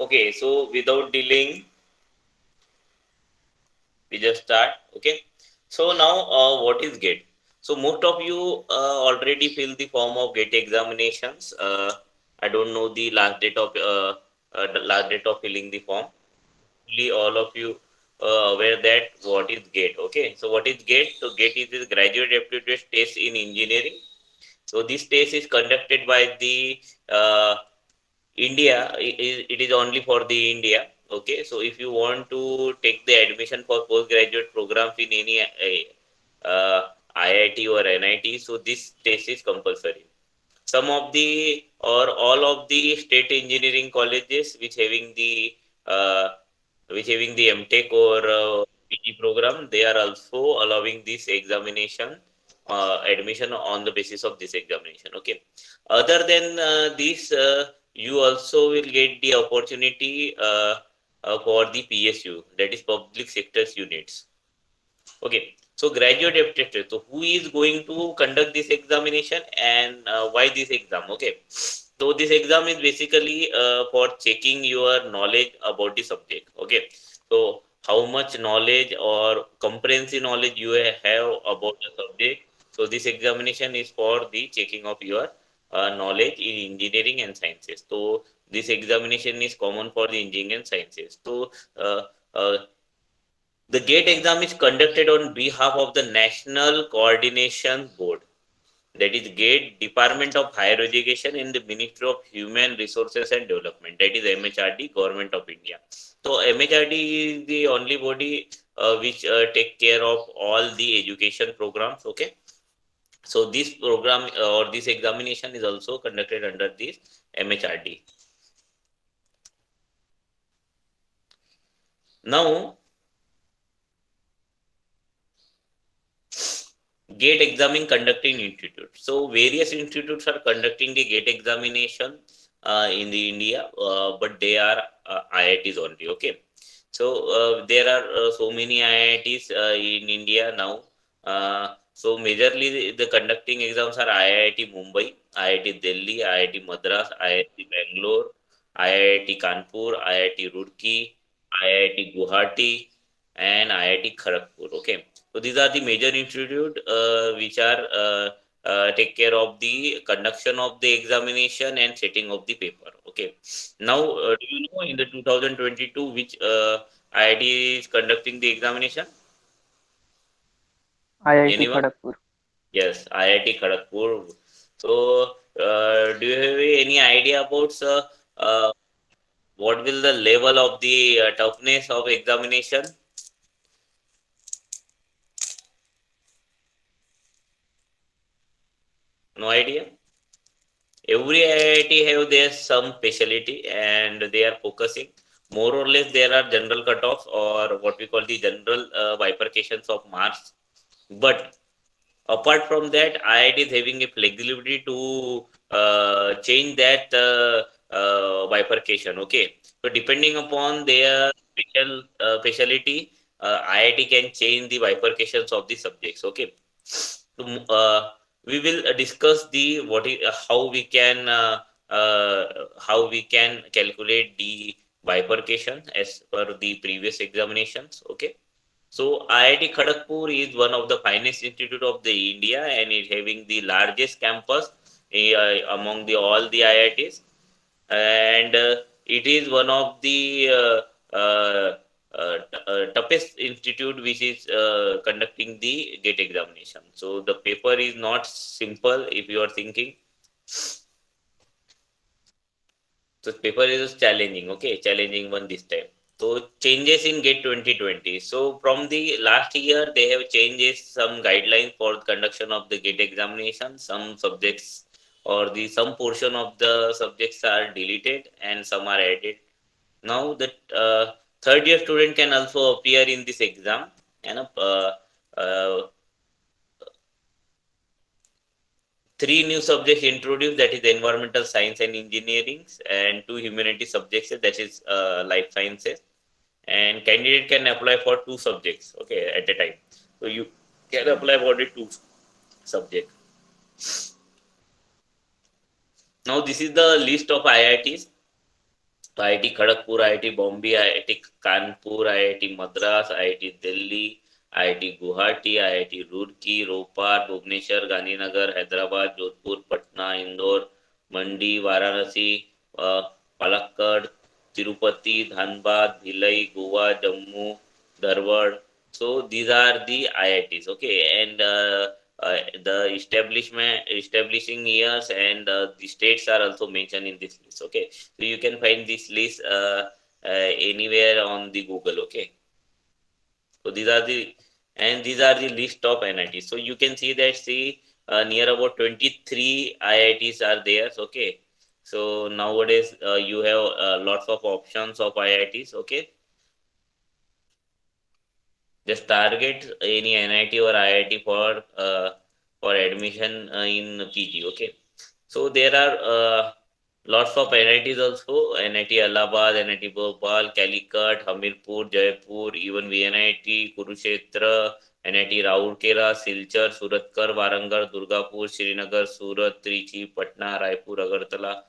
Okay, so without delaying, we just start. Okay, so now what is GATE? So most of you already fill the form of GATE examinations. I don't know the last date of filling the form. Hopefully all of you aware that what is GATE. Okay, so what is GATE? So GATE is the graduate aptitude test in engineering. So this test is conducted by the India. It is only for the India. Okay, so if you want to take the admission for postgraduate programs in any IIT or NIT, so this test is compulsory. Some of the or all of the state engineering colleges uh, which having the MTech or PG program, they are also allowing this examination admission on the basis of this examination. Okay. Other than this, you also will get the opportunity for the PSU, that is public sectors units. Okay, so graduate aptitude. So who is going to conduct this examination and why this exam? Okay, so this exam is basically for checking your knowledge about the subject. Okay, so how much knowledge or comprehensive knowledge you have about the subject. So this examination is for the checking of your knowledge in engineering and sciences. So this examination is common for the engineering and sciences. So uh, the GATE exam is conducted on behalf of the National Coordination Board, that is GATE, Department of Higher Education in the Ministry of Human Resources and Development, that is MHRD, Government of India. So MHRD is the only body which take care of all the education programs. Okay, so this program or this examination is also conducted under this MHRD. Now GATE examining conducting institute. So various institutes are conducting the GATE examination in the India, but they are IITs only. Okay, so there are so many IITs in India now. So majorly the conducting exams are IIT Mumbai, IIT Delhi, IIT Madras, IIT Bangalore, IIT Kanpur, IIT Roorkee, IIT Guwahati, and IIT Kharagpur. Okay, so these are the major institute which are take care of the conduction of the examination and setting of the paper. Okay. Now, do you know in the 2022 which IIT is conducting the examination? IIT Anyone? Kharagpur. Yes, IIT Kharagpur. So, do you have any idea about uh, what will the level of the toughness of examination? No idea. Every IIT have their some specialty and they are focusing more or less. There are general cutoffs or what we call the general bifurcations of marks, but apart from that IIT is having a flexibility to change that bifurcation. Okay, so depending upon their specialty, IIT can change the bifurcations of the subjects. Okay, so we will discuss the what is how we can calculate the bifurcation as per the previous examinations. Okay, so IIT Kharagpur is one of the finest institute of the India and is having the largest campus among the all the IITs, and it is one of the toughest institute which is conducting the GATE examination. So the paper is not simple if you are thinking. So paper is challenging. Okay, challenging one this time. So changes in GATE 2020. So from the last year, they have changes some guidelines for conduction of the GATE examination. Some subjects or the some portion of the subjects are deleted and some are added. Now the third year student can also appear in this exam. And uh, three new subjects introduced, that is environmental science and engineering, and two humanity subjects, that is life sciences. And candidate can apply for two subjects, okay, at a time. So you can apply for the two subjects. Now this is the list of IITs IIT Kharagpur, IIT Bombay, IIT Kanpur, IIT Madras, IIT Delhi, IIT Guwahati, IIT Roorkee, Ropar, Bhubaneswar, Gandhinagar, Hyderabad, Jodhpur, Patna, Indore, Mandi, Varanasi, Palakkad, Tirupati, Dhanbad, Bhilai, Goa, Jammu, Dharwad. So these are the IITs, okay, and the establishing years and the states are also mentioned in this list, okay. So you can find this list anywhere on the Google, okay. So these are the list of NITs. So you can see that near about 23 IITs are there, okay. So nowadays you have lots of options of IITs, okay. Just target any NIT or IIT for admission in PG, okay. So there are lots of NITs also, NIT Allahabad, NIT Bhopal, Calicut, Hamirpur, Jaipur, even VNIT, Kurukshetra, NIT Rourkela, Silchar, Suratkar, Warangal, Durgapur, Srinagar, Surat, Trichy, Patna, Raipur, Agartala,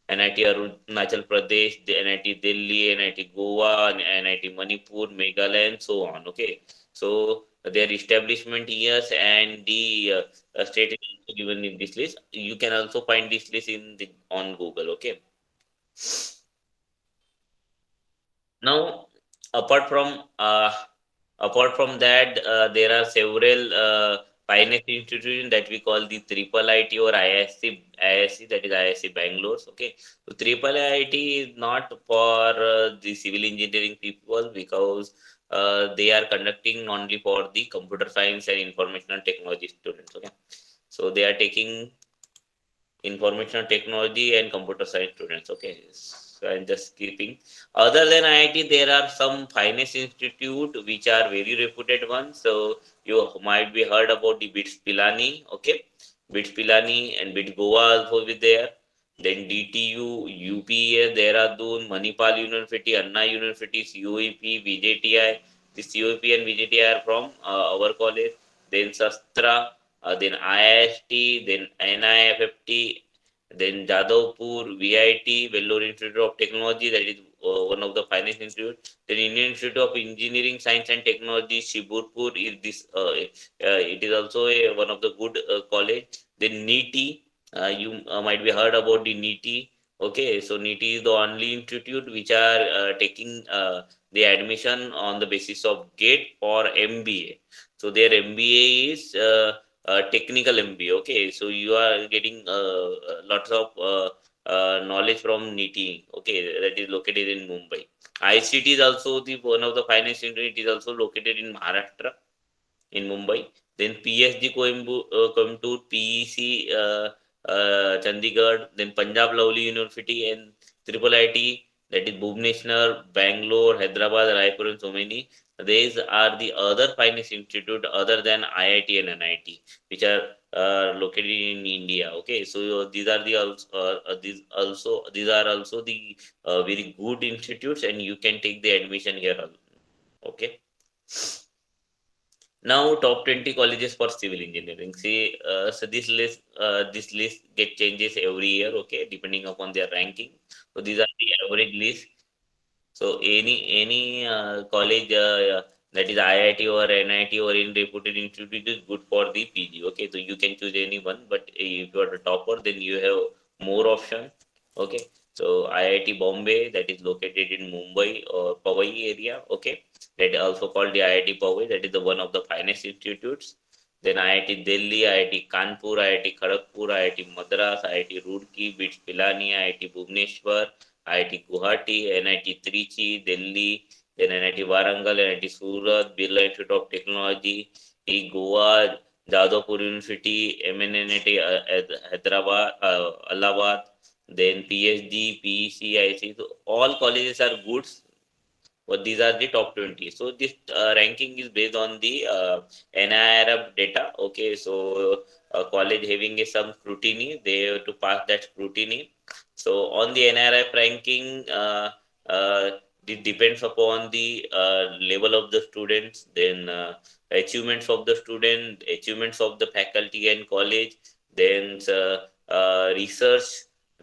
NIT Arunachal Pradesh, the NIT Delhi, NIT Goa, NIT Manipur, Meghalaya, and so on. Okay, so their establishment years and the state is also given in this list. You can also find this list on Google. Okay. Now, apart from uh, apart from that, there are several finance institutions that we call the triple IT or ISC, that is ISC Bangalore. Okay, so triple IT is not for the civil engineering people because they are conducting only for the computer science and informational technology students. Okay, so they are taking information technology and computer science students. Okay, so I'm just keeping. Other than IIT, there are some finance institute which are very reputed ones. So you might be heard about the BITS Pilani. Okay, BITS Pilani and BITS Goa also be there. Then DTU, UPA, Dehradun, Manipal University, Anna University, COEP, VJTI. The COEP and VJTI are from our college. Then Sastra, then IIST, then NIFFT, then Jadavpur, VIT, Vellore Institute of Technology, that is one of the finance institute. Then Indian Institute of Engineering, Science and Technology, Shiburpur is this. It is also one of the good college. Then NITI, you might be heard about the NITI. Okay, so NITI is the only institute which are taking the admission on the basis of GATE for MBA. So their MBA is technical MBA. Okay, so you are getting lots of knowledge from NITI. Okay, that is located in Mumbai. ICT is also the one of the finance institute. It is also located in Maharashtra, in Mumbai. Then PSG Coimbatore, PEC Chandigarh, then Punjab Lovely University and Triple IT, that is Bhubaneswar, Bangalore, Hyderabad, Raipur, and so many. These are the other finance institute other than IIT and NIT, which are located in India. Okay, so these are the these are also the very good institutes, and you can take the admission here. Okay. Now top 20 colleges for civil engineering. See, so this list get changes every year, okay, depending upon their ranking. So these are the average list. So any college that is IIT or NIT or in reputed institute is good for the PG. Okay, so you can choose any one, but if you are the topper, then you have more option. Okay, so IIT Bombay, that is located in Mumbai or Powai area. Okay, that is also called the IIT Powai. That is the one of the finest institutes. Then IIT Delhi, IIT Kanpur, IIT Kharagpur, IIT Madras, IIT Roorkee, BITS Pilani, IIT Bhubaneswar, IIT Guwahati, NIT Trichy, Delhi, then NIT Warangal, NIT Surat, Birla Institute of Technology, Goa, Jadavpur University, MNNIT Hyderabad, Allahabad, then PhD, PEC, IC. So all colleges are good, but these are the top 20. So this ranking is based on the NIRF data. Okay, so college having some scrutiny, they have to pass that scrutiny. So on the NIRF ranking, it depends upon the level of the students, then achievements of the student, achievements of the faculty and college, then research,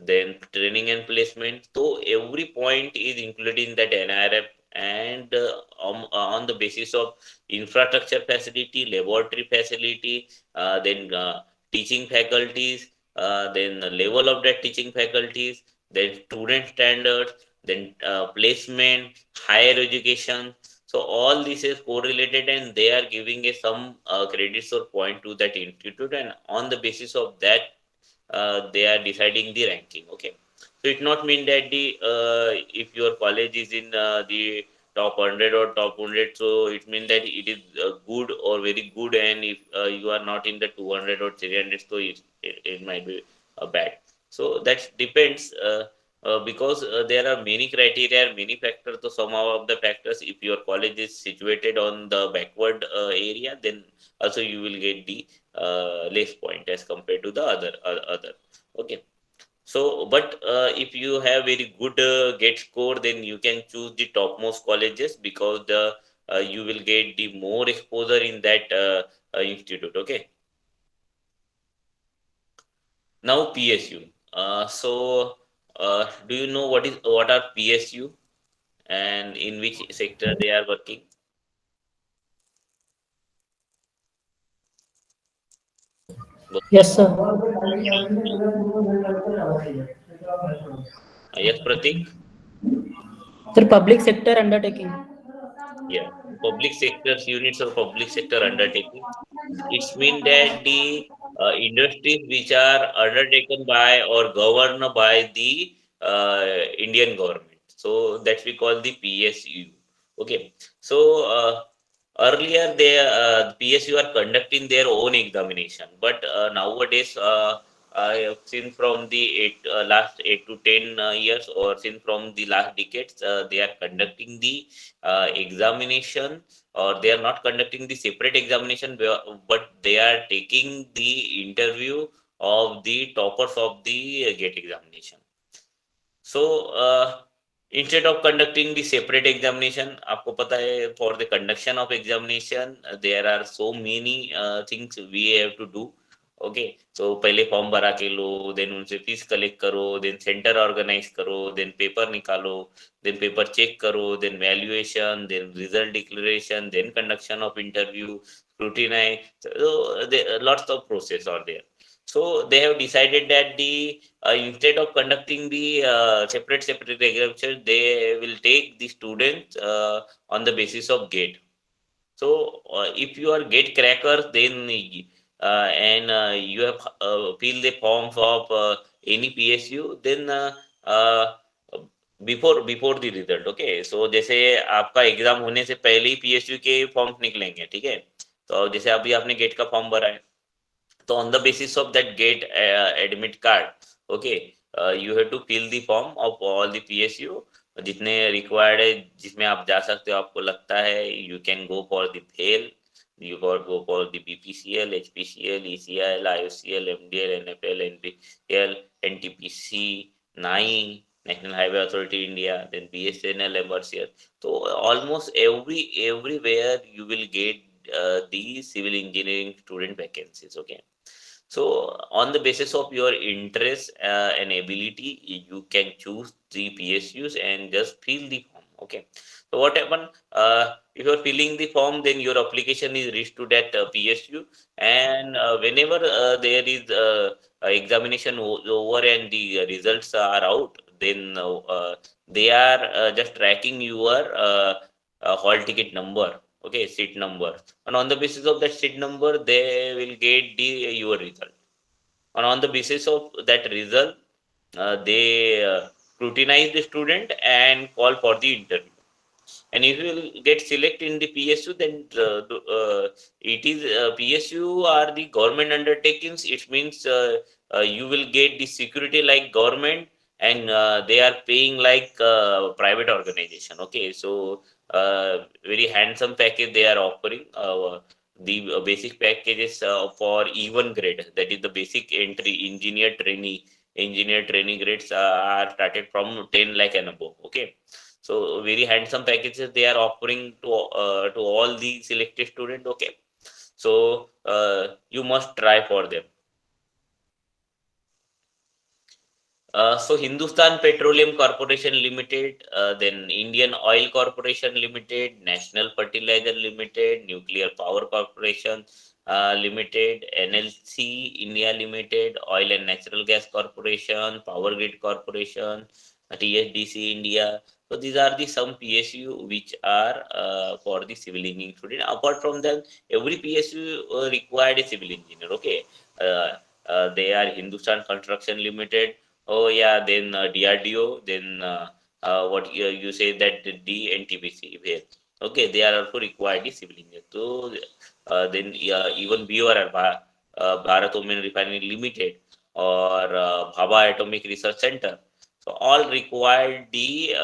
then training and placement. So every point is included in that NIRF, and on the basis of infrastructure facility, laboratory facility, then teaching faculties, then the level of that teaching faculties, then student standards, then placement, higher education. So all this is correlated, and they are giving a some credits or point to that institute, and on the basis of that they are deciding the ranking. Okay, so it not mean that the if your college is in the top 100 or top 100, so it means that it is good or very good, and if you are not in the 200 or 300, so it might be bad. So that depends, because there are many criteria, many factors. So some of the factors, if your college is situated on the backward area, then also you will get the less point as compared to the other. Okay, so but if you have very good get score, then you can choose the topmost colleges, because the you will get the more exposure in that institute. Okay, now PSU. Do you know what are PSU and in which sector they are working? Yes, sir. Yes, Pratik. The public sector undertaking. Yeah, public sector units or public sector undertaking. It's mean that the industries which are undertaken by or governed by the Indian government. So that we call the PSU. Okay. So earlier they PSU are conducting their own examination, but nowadays I have seen from the last 8 to 10 years, or seen from the last decades, they are conducting the examination, or they are not conducting the separate examination, but they are taking the interview of the toppers of the GATE examination. So instead of conducting the separate examination, आपको पता है, for the conduction of examination there are so many things we have to do. Okay, so पहले form भरा के लो, then उनसे fees collect करो, then centre organise करो, देन पेपर निकालो, देन पेपर चेक करो, then valuation, then result declaration, then conduction of interview, scrutinize. So lots of process are there. So they have decided that the instead of conducting the separate examination, they will take the students on the basis of GATE. So if you are GATE crackers, then and you have fill the forms of any PSU, then before the result. Okay, so जैसे आपका exam होने से पहले ही PSU के form निकलेंगे, ठीक है? तो जैसे अभी आपने गेट का फॉर्म भरा है, तो on the basis of that GATE admit card, okay, you have to fill the form of all the PSU जितने रिक्वायर्ड है, जिसमें आप जा सकते हो, आपको लगता है you can go for the fail, you go for the BPCL, HPCL, ECIL, IOCL, MDL, NFL, NPL, NTPC, NAI, National Highway Authority India, then BSNL, MRCL. So almost everywhere you will get the civil engineering student vacancies. Okay, so on the basis of your interest and ability, you can choose the PSUs and just fill the form. Okay. So what happen? If you're filling the form, then your application is reached to that PSU, and whenever there is examination over and the results are out, then they are just tracking your hall ticket number. Okay, seat number, and on the basis of that seat number, they will get the your result, and on the basis of that result they scrutinize the student and call for the interview. And if you will get selected in the PSU, then it is PSU are the government undertakings. It means you will get the security like government, and they are paying like private organization. Okay, so very handsome package they are offering. The basic packages for E1 grade, that is the basic entry engineer training grades are started from 10 lakh and above. Okay, so very handsome packages they are offering to all the selected student. Okay, so you must try for them. So Hindustan Petroleum Corporation Limited, then Indian Oil Corporation Limited, National Fertilizer Limited, Nuclear Power Corporation Limited, NLC India Limited, Oil and Natural Gas Corporation, Power Grid Corporation, TSDC India. So these are the some PSU which are for the civil engineering student. Apart from that, every PSU required a civil engineer. Okay, they are Hindustan Construction Limited. Oh yeah, then DRDO, then what you say that the DNTPC where okay, they are also required the civil engineer. So then even BOR Bharat Oil Refinery Limited or Bhabha Atomic Research Center, so all required the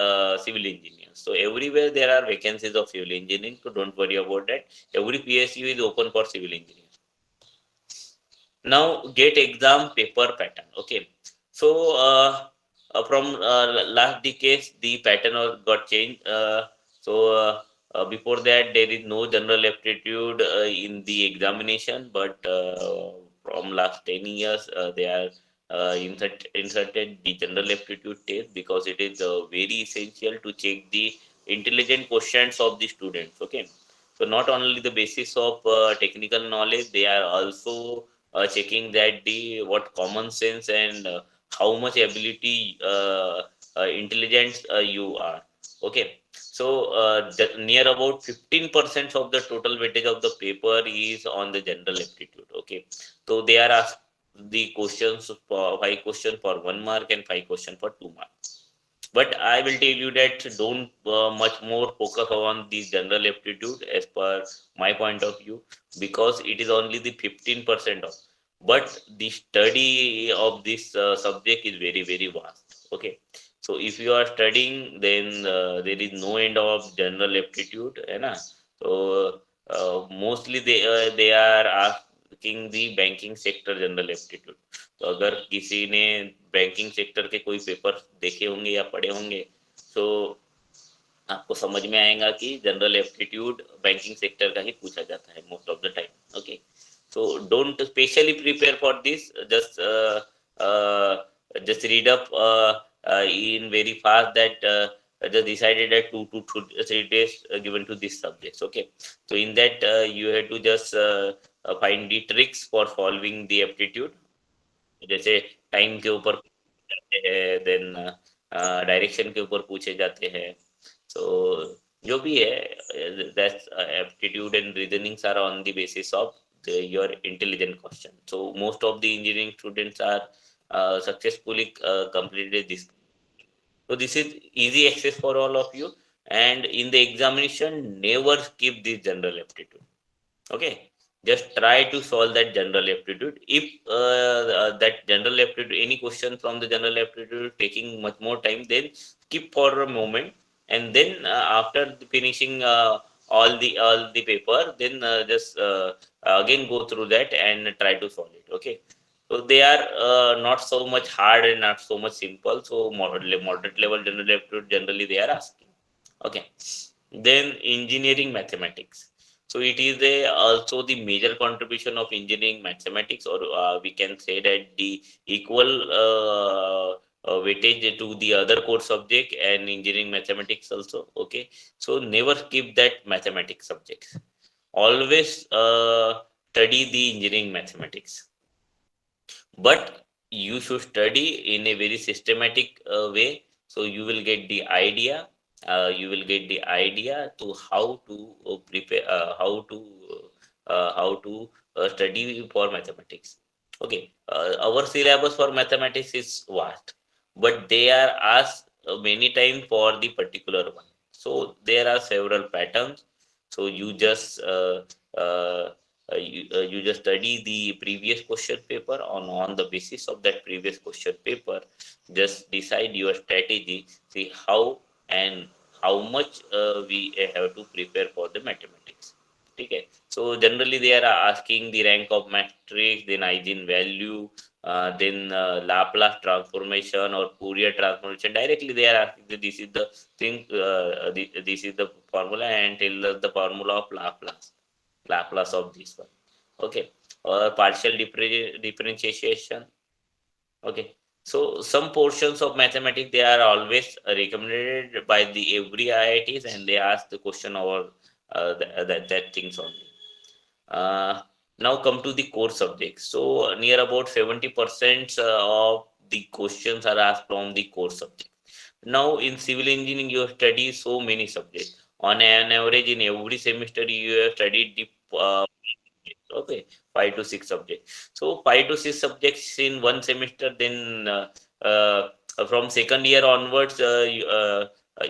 civil engineers. So everywhere there are vacancies of civil engineering. So don't worry about that. Every PSU is open for civil engineering. Now get exam paper pattern. Okay, so from last decades the pattern got changed. Before that there is no general aptitude in the examination, but from last 10 years they are inserted the general aptitude test because it is very essential to check the intelligent questions of the students. Okay, so not only the basis of technical knowledge, they are also checking that the what common sense and how much ability intelligence you are. Okay, so near about 15% of the total weightage of the paper is on the general aptitude. Okay, so they are asked the questions for 5 questions for 1 mark and 5 questions for 2 marks. But I will tell you that don't much more focus on the general aptitude as per my point of view, because it is only the 15% of, but the study of this subject is very very vast. Okay, so if you are studying, then there is no end of general aptitude, है ना? So mostly they are asking the banking sector general aptitude. तो अगर किसी ने banking sector के कोई paper देखे होंगे या पढ़े होंगे, तो आपको समझ में आएगा कि जनरल एप्टीट्यूड बैंकिंग सेक्टर का ही पूछा जाता है most of the time. Okay, so don't specially prepare for this, just read up in very fast that just decided that 2 to 3 days given to this subjects. Okay, so in that you have to just find the tricks for solving the aptitude. जैसे time के ऊपर जाते हैं, then direction के ऊपर पूछे जाते हैं. सो जो भी है, that's aptitude and reasonings are on the basis of your intelligent question. So most of the engineering students are successfully completed this. So this is easy access for all of you, and in the examination never skip this general aptitude. Okay, just try to solve that general aptitude. If that general aptitude, any question from the general aptitude taking much more time, then skip for a moment, and then after finishing all the paper, then just again go through that and try to solve it. Okay, so they are not so much hard and not so much simple. So moderate level general aptitude generally they are asking. Okay, then engineering mathematics. So it is also the major contribution of engineering mathematics, or we can say that the equal weightage to the other core subject and engineering mathematics also. Okay, so never skip that mathematics subjects. Always study the engineering mathematics, but you should study in a very systematic way, so you will get the idea. To how to prepare, how to study for mathematics. Okay, our syllabus for mathematics is vast, but they are asked many times for the particular one. So there are several patterns. So you just you just study the previous question paper. On the basis of that previous question paper, just decide your strategy, see how and how much we have to prepare for the mathematics. Okay, so generally they are asking the rank of matrix, then eigenvalue, then Laplace transformation or Fourier transformation. Directly they are asking that this is the thing, this is the formula, and tell us the formula of Laplace of this one. Okay, or partial differentiation. Okay, So some portions of mathematics, they are always recommended by the every IITs, and they ask the question over that things only. Now come to the core subjects. So near about 70% of the questions are asked from the core subject. Now in civil engineering, you study so many subjects. On an average, in every semester, you have studied the okay, 5 to 6 subjects. So 5 to 6 subjects in one semester. Then from second year onwards,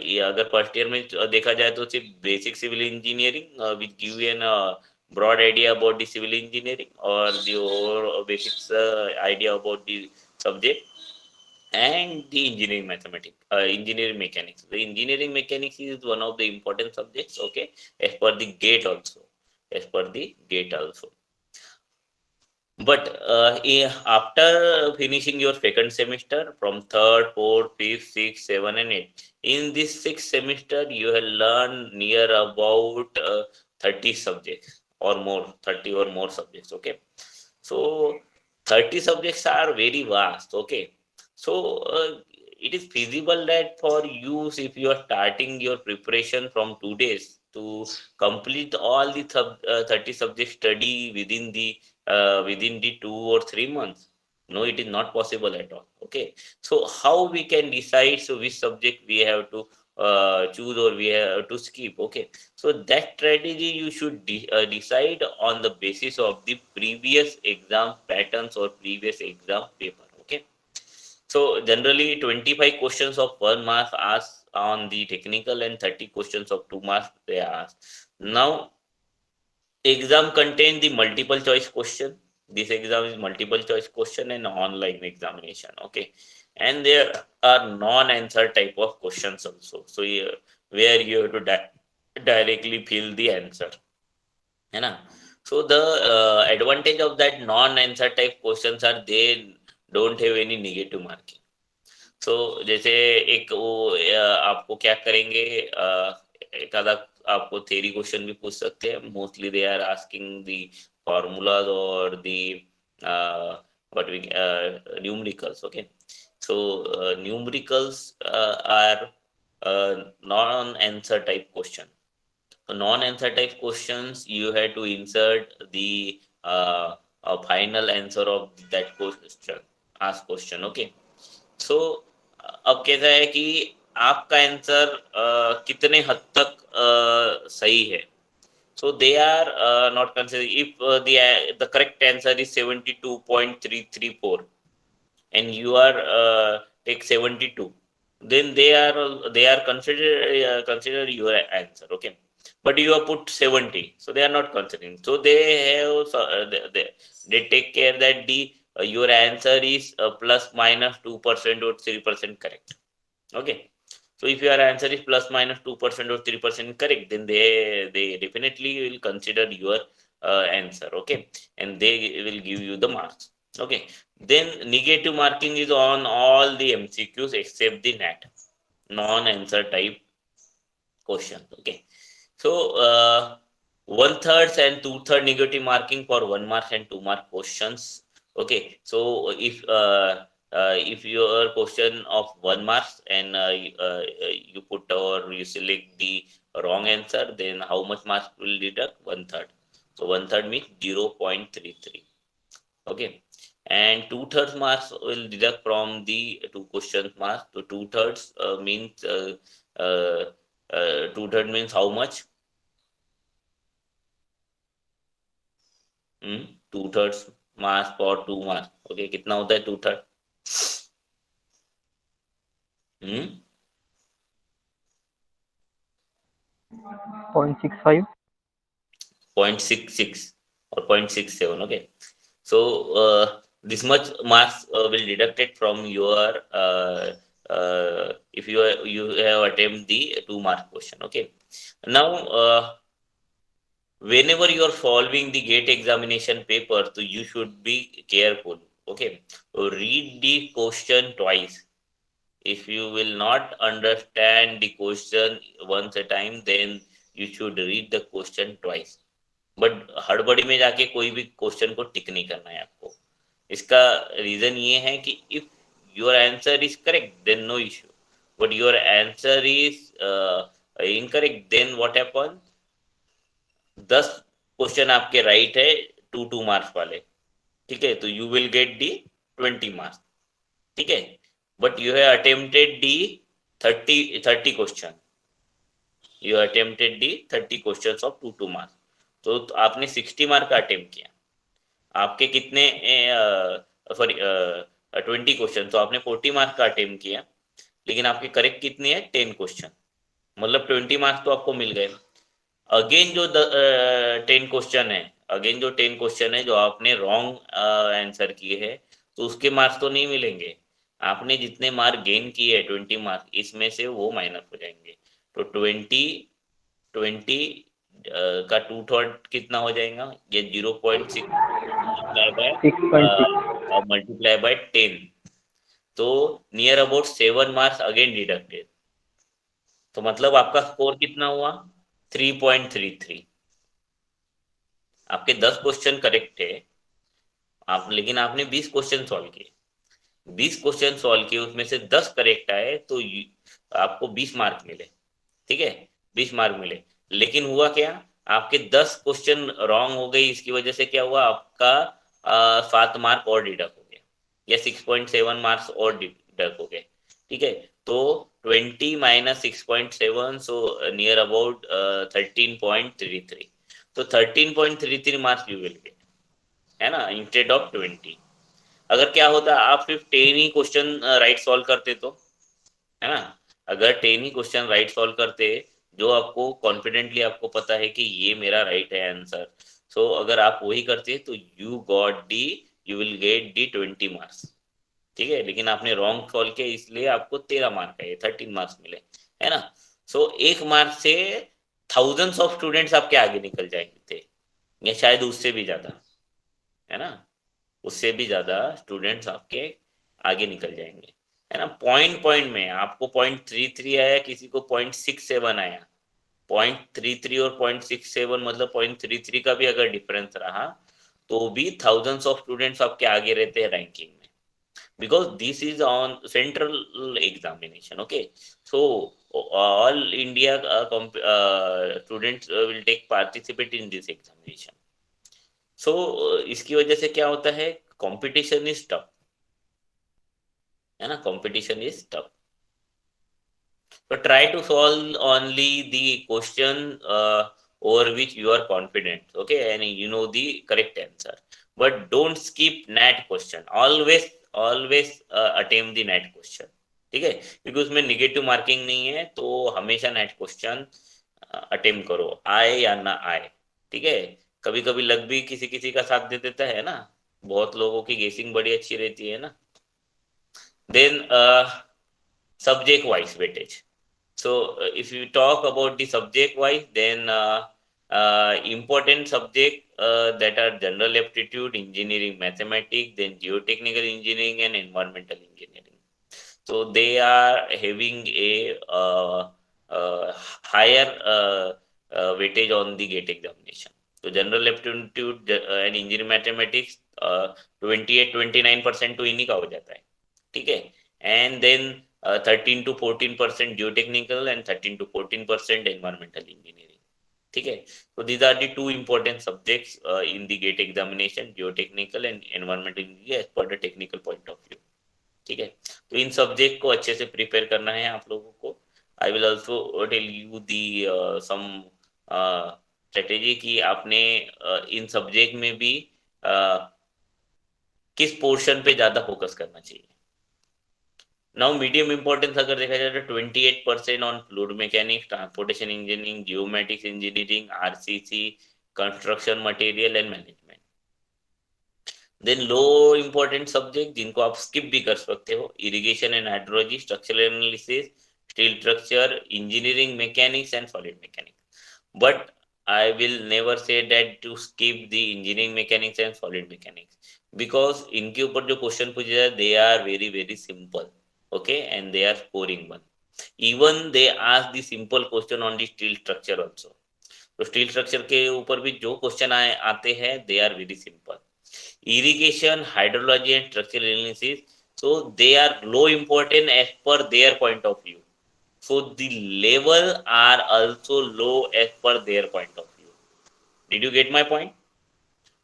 ये अगर first year में देखा जाए तो सिर्फ basic civil engineering which give an broad idea about the civil engineering or the overall basics idea about the subject, and the engineering mathematics, engineering mechanics. The engineering mechanics is one of the important subjects, okay, as per the gate also, as per the gate also. But after finishing your second semester, from third, fourth, fifth, sixth, seven, and eight, in this sixth semester, you will learn near about 30 subjects or more, 30 or more subjects. Okay, so 30 subjects are very vast. Okay, so it is feasible that for you, if you are starting your preparation from 2 days to complete all the 30 subject study within the 2 or 3 months. No, it is not possible at all. Okay, so how we can decide so which subject we have to choose or we have to skip? Okay, so that strategy you should decide on the basis of the previous exam patterns or previous exam paper. Okay, so generally 25 questions of 1 mark asked on the technical and 30 questions of 2 marks they are asked. Now exam contain the multiple choice question. This exam is multiple choice question and online examination. Okay, and there are non-answer type of questions also. So where you have to directly fill the answer. है ना? So the advantage of that non-answer type questions are they don't have any negative marking. So जैसे एक वो आपको क्या करेंगे, एक आधा आपको थ्योरी क्वेश्चन भी पूछ सकते हैं. Mostly they are asking the formulas और the what we numericals. Okay, so numericals are non-answer type question. Non-answer type questions, you have to insert the final answer of that question, ask question. Okay, so अब कैसा है कि आपका answer कितने हद तक सही है. So they are not considered if the correct answer is 72.334 and you are take 72, then they are considered your answer. Okay, but you have put 70, so they are not considering. So they have they take care that the your answer is plus minus 2% or 3% correct. Okay, so if your answer is plus minus 2% or 3% correct, then they definitely will consider your answer. Okay, and they will give you the marks. Okay, then negative marking is on all the MCQs except the NAT, non-answer type question. Okay, so 1/3 and 2/3 negative marking for 1 mark and 2 mark questions. Okay, so if your question of 1 mark and you put or you select the wrong answer, then how much marks will deduct? 1/3. So 1/3 means 0.33. Okay, and 2/3 marks will deduct from the 2 question marks. So 2/3 means 2/3 means how much? 2/3 marks for 2 marks. Okay, कितना होता है 2/3? 0.65. 0.66 or 0.67. Okay, so this much marks will deducted from your if you have attempted the 2 mark question. Okay, now whenever you are following the gate examination paper, so you should be careful. Okay, so read the question twice. If you will not understand the question once a time, then you should read the question twice. But हड़बड़ी में जाके कोई भी question को टिक नहीं करना है आपको. इसका रीजन ये है कि if your answer is correct, then no issue. But your answer is incorrect, then what happen? 10 question आपके राइट है 2 मार्क्स वाले, ठीक है, तो you will get the 20 marks, ठीक है. But you have attempted the 30 question, you attempted the 30 question of 2 marks, तो आपने 60 मार्क का अटेम्प्ट किया. आपके कितने सॉरी 20 क्वेश्चन, तो आपने 40 मार्क का अटेम्प्ट किया, लेकिन आपके करेक्ट कितने हैं 10 क्वेश्चन, मतलब 20 मार्क्स तो आपको मिल गए. अगेन जो 10 क्वेश्चन है, अगेन जो 10 क्वेश्चन है जो आपने रॉन्ग आंसर किए हैं, तो उसके मार्क्स तो नहीं मिलेंगे. आपने जितने मार्क गेन किए हैं 20 मार्क, इसमें से वो माइनस हो जाएंगे. तो 20 का 2/3 कितना हो जाएगा, ये 0.6 मल्टीप्लाई बाय 10, तो near about 7 marks again deducted. तो मतलब आपका स्कोर कितना हुआ 3.33. आपके 10 क्वेश्चन करेक्ट है, आप लेकिन आपने 20 क्वेश्चन सॉल्व किए, 20 क्वेश्चन सॉल्व किए, उसमें से 10 करेक्ट आए, तो आपको 20 मार्क मिले, ठीक है, 20 मार्क मिले. लेकिन हुआ क्या, आपके 10 क्वेश्चन रॉन्ग हो गई, इसकी वजह से क्या हुआ, आपका 7 मार्क और डिडक्ट हो गया, या 6.7 मार्क्स और डिडक्ट हो गए, ठीक है. तो 20 minus 6.7, so near about 13.33. तो 13.33 मार्क्स यू विल गेट, है ना, इंस्टेड ऑफ 20. अगर क्या होता आप सिर्फ 10 ही क्वेश्चन राइट सॉल्व करते, तो है ना, अगर 10 ही क्वेश्चन राइट सॉल्व करते, जो आपको कॉन्फिडेंटली आपको पता है कि ये मेरा राइट है आंसर, सो अगर आप वही करते तो you will get the 20 marks, ठीक है. लेकिन आपने रॉन्ग सॉल्व किया, इसलिए आपको 13 मार्क है, 13 मार्क्स मिले, है ना. सो 1 मार्क से थाउजेंड्स ऑफ स्टूडेंट्स आपके आगे निकल जाएंगे थे, या शायद उससे भी ज्यादा, है ना, उससे भी ज्यादा स्टूडेंट्स आपके आगे निकल जाएंगे, है ना. पॉइंट में आपको 0.33 आया, किसी को 0.67 आया. 0.33 और 0.67 मतलब 0.33 का भी अगर डिफरेंस रहा, तो भी थाउजेंड्स ऑफ स्टूडेंट्स आपके आगे रहते हैं रैंकिंग में, because this is on central examination. Okay, so all India students will take participate in this examination. So इसकी वजह से क्या होता है, competition is tough, है ना, competition is tough. So try to solve only the question over which you are confident, okay, and you know the correct answer, but don't skip NAT question. Always attempt the net question, ठीक है, क्योंकि उसमें negative marking नहीं है, तो हमेशा net question attempt करो, आए या ना आए, ठीक है. कभी कभी लक भी किसी किसी का साथ दे देता है ना, बहुत लोगों की गेसिंग बड़ी अच्छी रहती है ना. Then subject wise weightage. So if you talk about the subject wise, then important subject that are general aptitude, engineering, mathematics, then geotechnical engineering and environmental engineering. So they are having a higher weightage on the GATE examination. So general aptitude and engineering mathematics 28-29% तो इन्हीं का हो जाता है, ठीक है. And then 13 to 14% geotechnical and 13 to 14% environmental engineering, ठीक है. So these are the two important subjects in the GATE examination, geotechnical and environmental engineering as per the technical point of view, ठीक है. तो इन सब्जेक्ट को अच्छे से prepare करना है आप लोगों को. I will also tell you the some strategy कि आपने इन सब्जेक्ट में भी किस पोर्शन पे ज्यादा फोकस करना चाहिए. नाउ मीडियम इंपॉर्टेंस अगर देखा जाए तो 28% on fluid mechanics, transportation engineering, geomatics engineering, RCC, construction material and management. Then low important subject जिनको आप स्किप भी कर सकते हो, irrigation and hydrology, structural analysis, steel structure, engineering mechanics and solid mechanics. But I will never say that to skip the engineering mechanics and solid mechanics, because इनके ऊपर जो question पूछे जाए they are very very simple, okay, and they are scoring one. Even they ask the simple question on the steel structure also. तो steel structure के ऊपर भी जो क्वेश्चन आते हैं they are very simple. Irrigation, hydrology and structural analysis, so they are low important as per their point of view. So the level are also low as per their point of view. Did you get my point?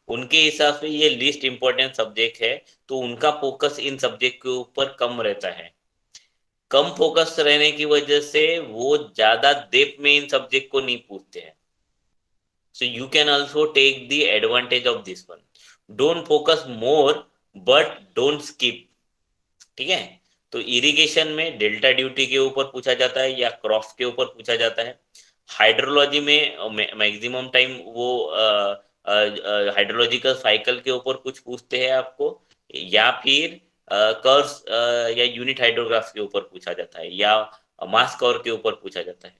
उनके हिसाब से ये least important subject है, तो उनका focus in subject के ऊपर कम रहता है. कम फोकस रहने की वजह से वो ज्यादा डेप्थ में इन सब्जेक्ट को नहीं पूछते हैं. So you can also take the advantage of this one. Don't focus more but don't skip. ठीक है. तो इरिगेशन में डेल्टा ड्यूटी के ऊपर पूछा जाता है या क्रॉप्स के ऊपर पूछा जाता है. हाइड्रोलॉजी में मैक्सिमम टाइम वो हाइड्रोलॉजिकल साइकिल के ऊपर कुछ पूछते हैं आपको, या फिर कर्व्स या यूनिट हाइड्रोग्राफ के ऊपर पूछा जाता है, या मास कर्व के ऊपर पूछा जाता है.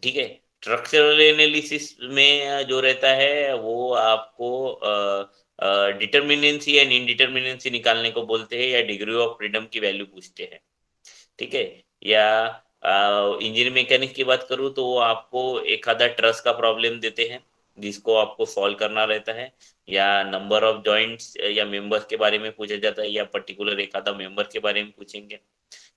ठीक है. स्ट्रक्चरल एनालिसिस में जो रहता है वो आपको डिटर्मिनेंसी एंड इनडिटर्मिनेंसी निकालने को बोलते हैं, या डिग्री ऑफ फ्रीडम की वैल्यू पूछते हैं. ठीक है. या इंजीनियरिंग मैकेनिक्स की बात करूँ तो वो आपको एक आधा ट्रस का प्रॉब्लम देते हैं जिसको आपको सॉल्व करना रहता है, या नंबर ऑफ जॉइंट्स या मेंबर्स के बारे में पूछा जाता है, या पर्टिकुलर एक आधा मेंबर के बारे में पूछेंगे,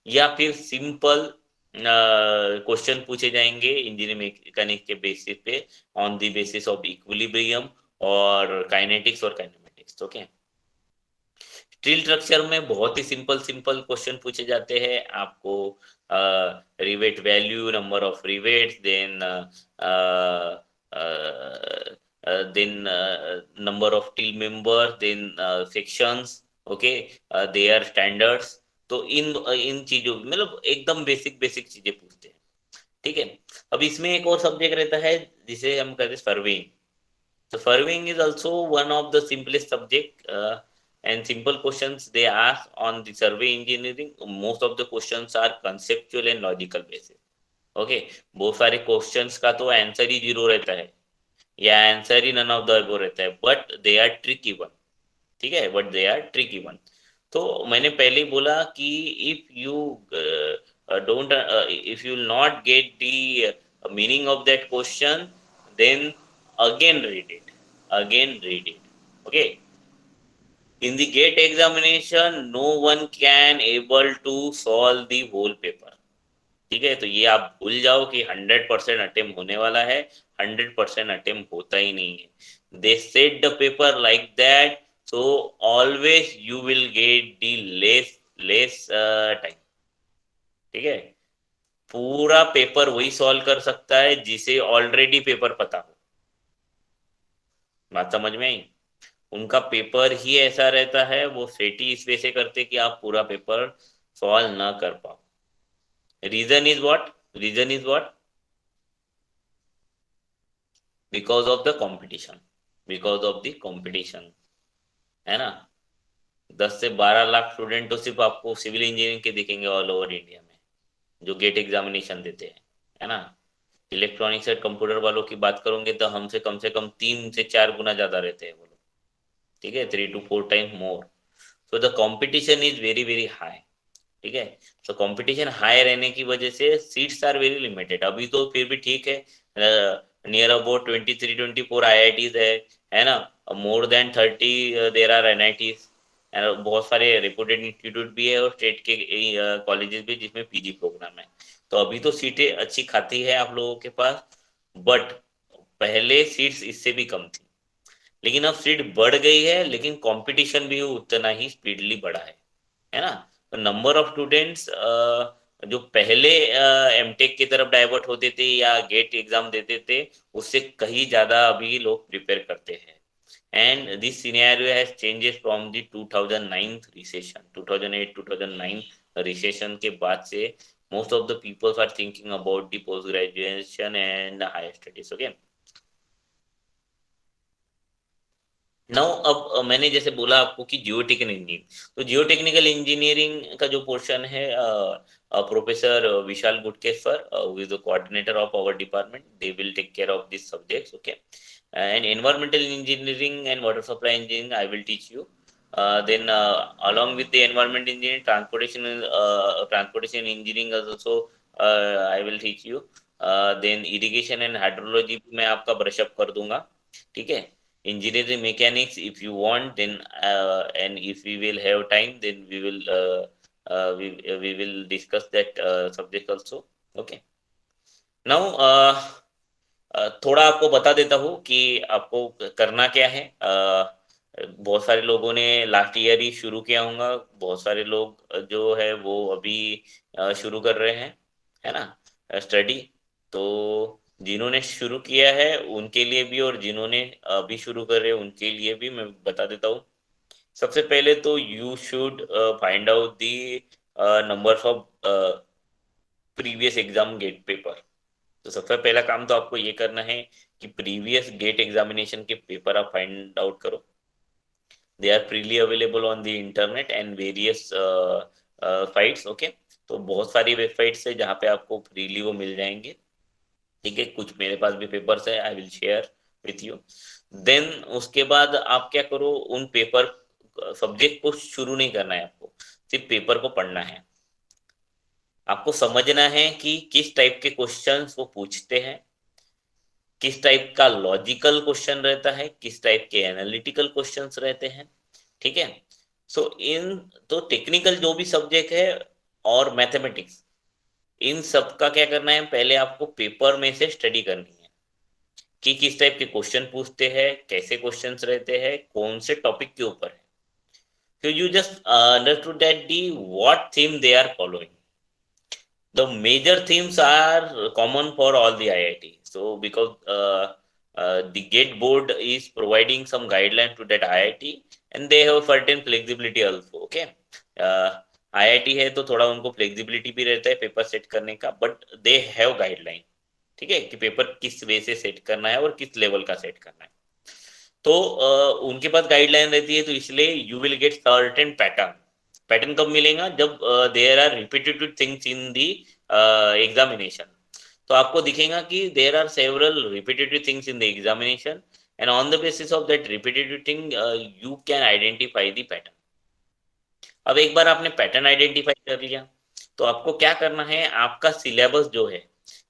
या फिर सिंपल क्वेश्चन पूछे जाएंगे इंजीनियरिंग मैकेनिक्स के बेसिस पे, on the basis of equilibrium और काइनेटिक्स और काइनेमेटिक्स. ओके. स्टील स्ट्रक्चर में बहुत ही सिंपल क्वेश्चन पूछे जाते हैं आपको. Rivet value, number of rivets, then number of steel members, then sections. Okay. Their standards. तो इन चीजों मतलब एकदम बेसिक चीजें पूछते हैं. ठीक है. अब इसमें एक और सब्जेक्ट रहता है जिसे हम कहते हैं सर्वेइंग. तो surveying is also one of the simplest subject, and simple questions they ask on the survey engineering. Most of the questions are conceptual and logical basis. Okay. बहुत सारे क्वेश्चंस का तो आंसर ही जीरो रहता है या answer ही none of the above रहता है, but they are tricky one. ठीक है. But they are tricky one. तो मैंने पहले ही बोला कि if you not get the meaning of that question, then again read it. Okay. In the GATE examination, no one can able to solve the whole paper. ठीक है. तो ये आप भूल जाओ कि 100% अटेम्प्ट होने वाला है. 100% अटेम्प्ट होता ही नहीं है. They set the paper like that, so always you will get the less time. ठीक है. पूरा पेपर वही सॉल्व कर सकता है जिसे ऑलरेडी पेपर पता हो. बात समझ में आई? उनका पेपर ही ऐसा रहता है, वो सेट ही इस वजह से करते कि आप पूरा पेपर सॉल्व ना कर पाओ. Reason is what? Because of the competition. है ना. 10 से 12 लाख स्टूडेंट तो सिर्फ आपको सिविल इंजीनियरिंग के दिखेंगे ऑल ओवर इंडिया में जो गेट एग्जामिनेशन देते हैं. है ना. इलेक्ट्रॉनिक्स और कंप्यूटर वालों की बात करोगे तो हमसे कम से कम 3 से 4 गुना ज्यादा रहते हैं वो लोग. ठीक है. 3 to 4 times more. So the competition is very high. ठीक है. तो कंपटीशन हाई रहने की वजह से सीट्स आर वेरी लिमिटेड. अभी तो फिर भी ठीक है, नियर अबाउट 23-24 IITs है ना. More than 30 there are NITs. बहुत सारे रेपुटेड इंस्टीट्यूट भी है और स्टेट के कॉलेजेस भी जिसमें PG प्रोग्राम है. तो अभी तो सीटें अच्छी खाती है आप लोगों के पास, बट पहले सीट्स इससे भी कम थी. लेकिन अब सीट बढ़ गई है, लेकिन कंपटीशन भी उतना ही स्पीडली बढ़ा है ना. तो नंबर ऑफ स्टूडेंट्स जो पहले एमटेक की तरफ डाइवर्ट होते थे या गेट एग्जाम देते थे, उससे कहीं ज्यादा अभी लोग प्रिपेयर करते हैं. And this scenario has changes from the 2009 recession. 2008-2009 recession के बाद से most of the peoples are thinking about the post graduation and higher studies. Okay. Now अब मैंने जैसे बोला आपको कि जियोटेक्निकल इंजीनियरिंग, तो जियोटेक्निकल इंजीनियरिंग का जो पोर्शन है professor Vishal Gutkeshwar who is the coordinator of our department, they will take care of this subjects. Okay. And environmental engineering and water supply engineering I will teach you. then along with the environment engineering, transportation engineering also I will teach you. Then irrigation and hydrology मैं आपका brush up कर दूंगा. ठीक है. engineering mechanics if you want, then and if we will have time, then we will discuss that subject also. Okay. Now थोड़ा आपको बता देता हूँ कि आपको करना क्या है। बहुत सारे लोगों ने लास्ट ईयर ही शुरू किया होगा, बहुत सारे लोग जो है वो अभी शुरू कर रहे हैं, है ना, स्टडी। तो जिन्होंने शुरू किया है उनके लिए भी और जिन्होंने अभी शुरू कर रहे हैं उनके लिए भी मैं बता देता हूँ। सबसे पहले तो you should find out the numbers of previous exam GATE paper. तो सबसे पहला काम तो आपको ये करना है कि प्रीवियस गेट एग्जामिनेशन के पेपर आप फाइंड आउट करो। They are freely available on the internet and various sites. Okay, तो बहुत सारी वेबसाइट्स है जहाँ पे आपको फ्रीली वो मिल जाएंगे। ठीक है, कुछ मेरे पास भी पेपर्स है, I will share with you. Then उसके बाद आप क्या करो, उन पेपर सब्जेक्ट को शुरू नहीं करना है, आपको सिर्फ पेपर को पढ़ना है। आपको समझना है कि किस टाइप के क्वेश्चंस वो पूछते हैं, किस टाइप का लॉजिकल क्वेश्चन रहता है, किस टाइप के एनालिटिकल क्वेश्चंस रहते हैं। ठीक है, सो इन तो टेक्निकल जो भी सब्जेक्ट है और मैथमेटिक्स, इन सब का क्या करना है, पहले आपको पेपर में से स्टडी करनी है कि किस टाइप के क्वेश्चन पूछते हैं, कैसे क्वेश्चंस रहते हैं, कौन से टॉपिक के ऊपर है। So you just understood that what theme they are following. The major themes are common for all the IIT. So because the GATE board is providing some guidelines to that IIT and they have certain flexibility also. Okay. IIT है तो थोड़ा उनको flexibility भी रहता है paper set करने का, but they have guideline. ठीक है, कि पेपर किस वे से सेट करना है और किस लेवल का सेट करना है। तो उनके पास गाइडलाइन रहती है, तो इसलिए you will get certain pattern. Pattern कब मिलेगा, जब there are repetitive things in the examination. तो आपको दिखेगा कि there are several repetitive things in the examination and on the basis of that repetitive thing you can identify the pattern. अब एक बार आपने पैटर्न आइडेंटिफाई कर लिया तो आपको क्या करना है, आपका सिलेबस जो है,